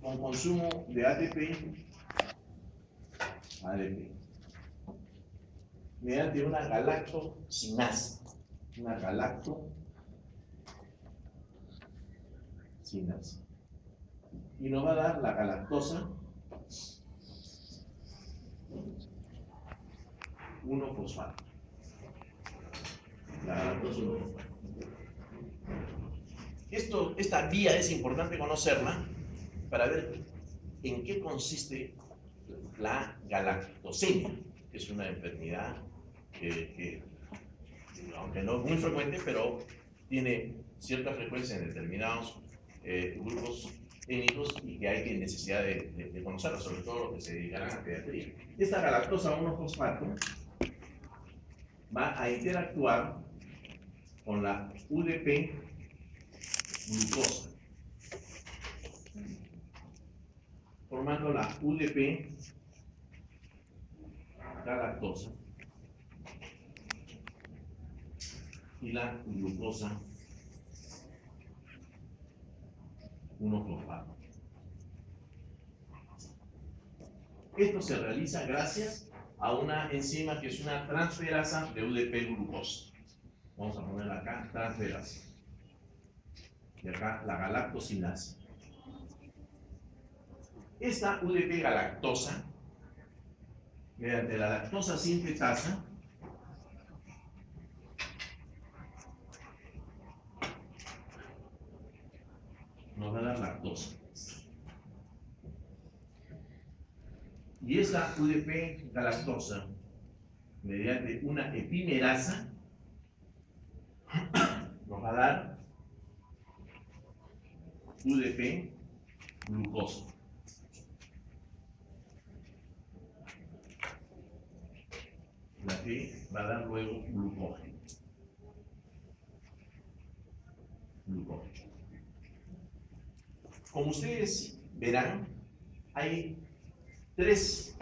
con consumo de ATP, mediante una galactosinasa. Una galactosinasa. Y nos va a dar la galactosa 1-fosfato. La galactosa 1-fosfato. Esta vía es importante conocerla para ver en qué consiste la galactosemia, que es una enfermedad que aunque no es muy frecuente, pero tiene cierta frecuencia en determinados grupos étnicos y que hay necesidad de conocerla, sobre todo los que se dedicarán a pediatría. Esta galactosa 1-fosfato va a interactuar con la UDP glucosa, formando la UDP galactosa y la glucosa 1-fosfato. Esto se realiza gracias a una enzima que es una transferasa de UDP glucosa. Vamos a poner acá transferasa. Y acá la galactosinasa. Esta UDP galactosa, mediante la lactosa sintetasa, nos va a dar lactosa. Y esta UDP galactosa, mediante una epimerasa, nos va a dar UDP glucosa. La que va a dar luego glucógeno. Como ustedes verán, hay tres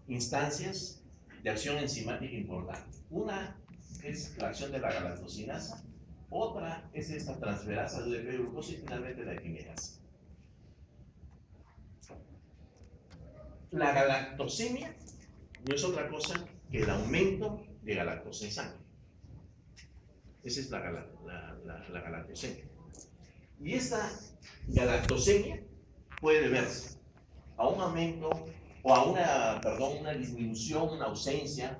instancias de acción enzimática importante. Una es la acción de la galactosinasa, otra es esta transferasa de UDP glucosa y finalmente la epimerasa. La galactosemia no es otra cosa que el aumento de galactosa en sangre. Esa es la galactosemia. Y esta galactosemia puede deberse a un aumento o a una disminución, una ausencia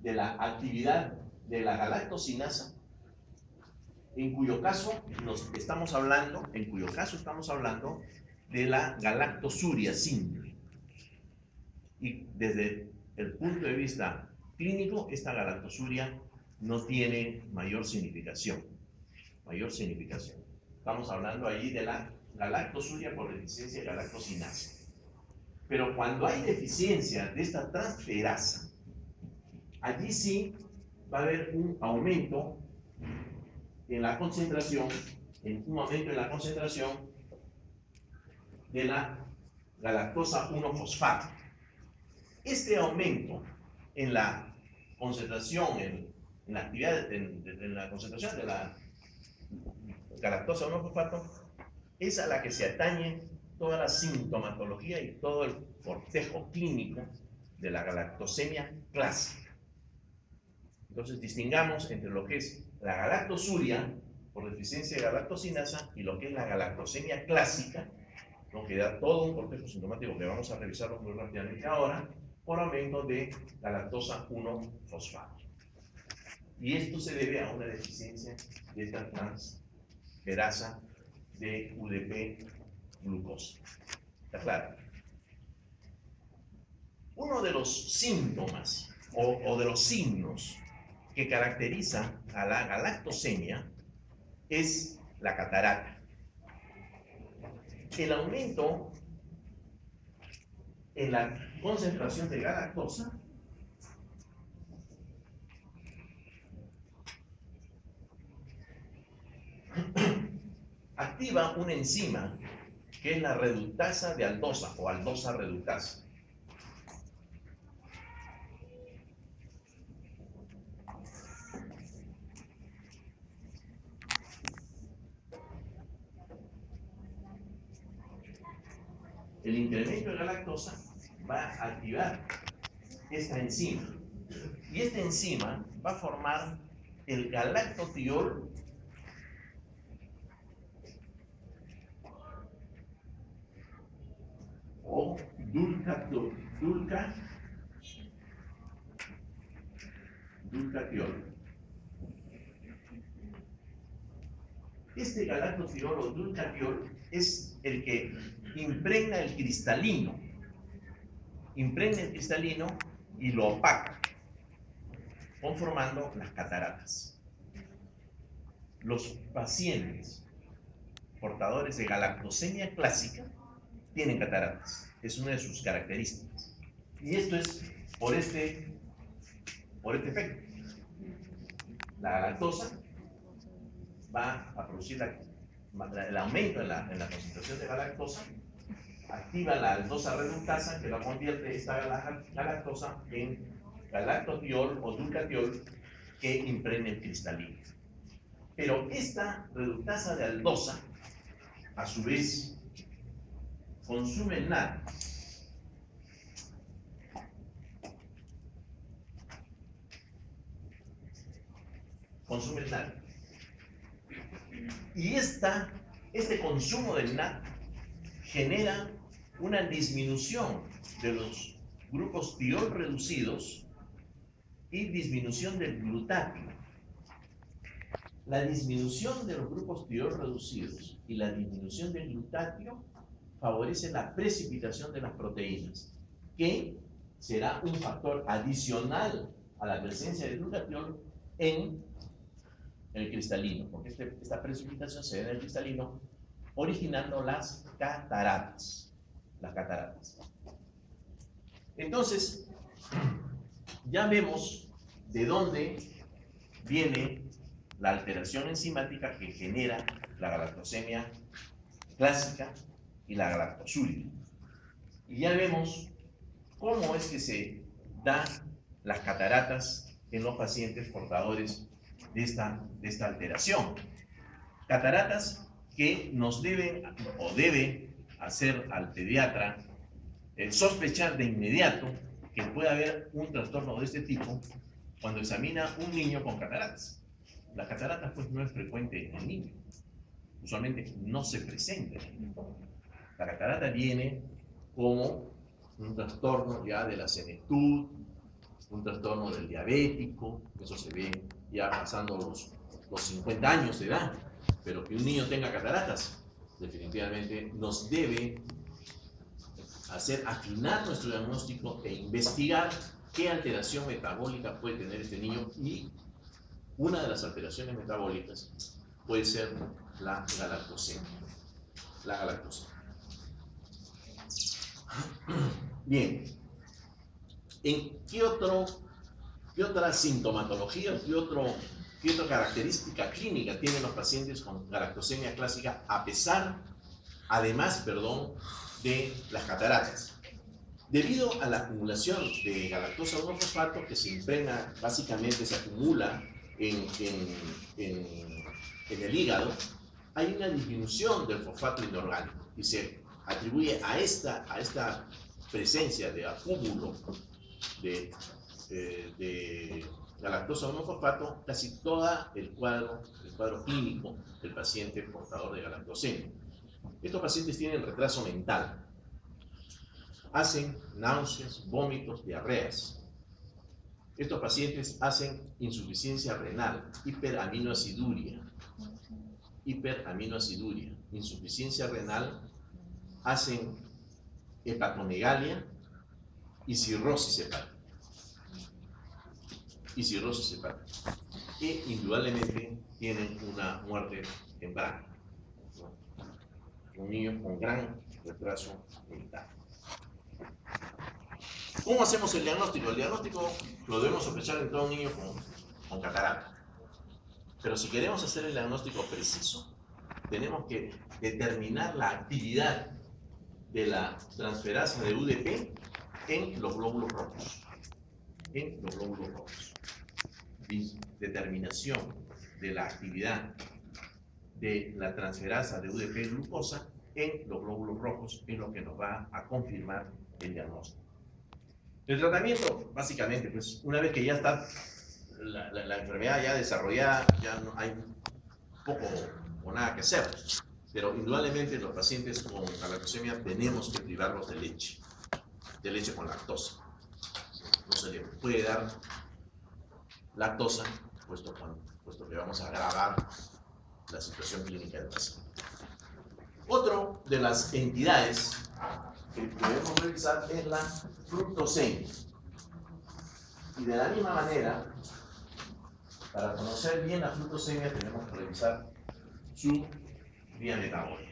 de la actividad de la galactosinasa, en cuyo caso estamos hablando de la galactosuria simple. Y desde el punto de vista clínico, esta galactosuria no tiene mayor significación. Estamos hablando allí de la galactosuria por deficiencia de galactosinasa. Pero cuando hay deficiencia de esta transferasa, allí sí va a haber un aumento en la concentración, de la galactosa 1-fosfato. Este aumento en la concentración, en la actividad, en la concentración de la galactosa 1-fosfato, es a la que se atañe toda la sintomatología y todo el cortejo clínico de la galactosemia clásica. Entonces distingamos entre lo que es la galactosuria por deficiencia de galactosinasa y lo que es la galactosemia clásica, lo que da todo un cortejo sintomático que vamos a revisarlo muy rápidamente ahora, por aumento de galactosa 1-fosfato. Y esto se debe a una deficiencia de esta transferasa de UDP glucosa. ¿Está claro? Uno de los síntomas o de los signos que caracteriza a la galactosemia es la catarata. El aumento en la concentración de galactosa activa una enzima que es la reductasa de aldosa o aldosa reductasa. el incremento de galactosa va a activar esta enzima. Y esta enzima va a formar el galactotiol o dulcatiol. Este galactotiol o dulcatiol es el que impregna el cristalino y lo opaca, conformando las cataratas. Los pacientes portadores de galactosemia clásica tienen cataratas, es una de sus características. Y esto es por este efecto. La galactosa va a producir el aumento en la concentración de galactosa, activa la aldosa reductasa que la convierte esta galactosa en galactotiol o dulcatiol que impregna el cristalino. Pero esta reductasa de aldosa, a su vez, consume el NAD. Y este consumo del NAD genera una disminución de los grupos tiol reducidos y disminución del glutatio. La disminución de los grupos tiol reducidos y la disminución del glutatio favorece la precipitación de las proteínas, que será un factor adicional a la presencia del glutatiol en el cristalino, porque esta precipitación se da en el cristalino, originando las cataratas. Entonces, ya vemos de dónde viene la alteración enzimática que genera la galactosemia clásica y la galactosúrica. Y ya vemos cómo es que se dan las cataratas en los pacientes portadores de esta alteración. Cataratas que nos debe hacer al pediatra sospechar de inmediato que puede haber un trastorno de este tipo cuando examina un niño con cataratas. La catarata pues no es frecuente en el niño, usualmente no se presenta en el niño. La catarata viene como un trastorno ya de la senectud, un trastorno del diabético, eso se ve ya pasando los 50 años de edad, pero que un niño tenga cataratas definitivamente nos debe hacer afinar nuestro diagnóstico e investigar qué alteración metabólica puede tener este niño, y una de las alteraciones metabólicas puede ser la galactosemia. Bien, ¿en qué otra sintomatología, qué otra característica clínica tienen los pacientes con galactosemia clásica además de las cataratas? Debido a la acumulación de galactosa 1-fosfato que se impregna, básicamente se acumula en el hígado, hay una disminución del fosfato inorgánico y se atribuye a esta presencia de acúmulo de galactosa 1-fosfato casi todo el cuadro clínico del paciente portador de galactosemia. Estos pacientes tienen retraso mental, hacen náuseas, vómitos, diarreas. Estos pacientes hacen insuficiencia renal, hiperaminoaciduria, insuficiencia renal, hacen hepatomegalia y cirrosis hepática. Y indudablemente tienen una muerte temprana, ¿no? Un niño con gran retraso mental. ¿Cómo hacemos el diagnóstico? El diagnóstico lo debemos sospechar en todo niño con catarata. Pero si queremos hacer el diagnóstico preciso, tenemos que determinar la actividad de la transferasa de UDP en los glóbulos rojos. Determinación de la actividad de la transferasa de UDP glucosa en los glóbulos rojos es lo que nos va a confirmar el diagnóstico. El tratamiento, básicamente, pues una vez que ya está la enfermedad ya desarrollada, ya no hay poco o nada que hacer. Pero indudablemente los pacientes con galactosemia tenemos que privarlos de leche con lactosa. No se le puede dar lactosa, puesto que vamos a agravar la situación clínica del paciente. Otra de las entidades que debemos revisar es la fructosemia. Y de la misma manera, para conocer bien la fructosemia tenemos que revisar su vía metabólica.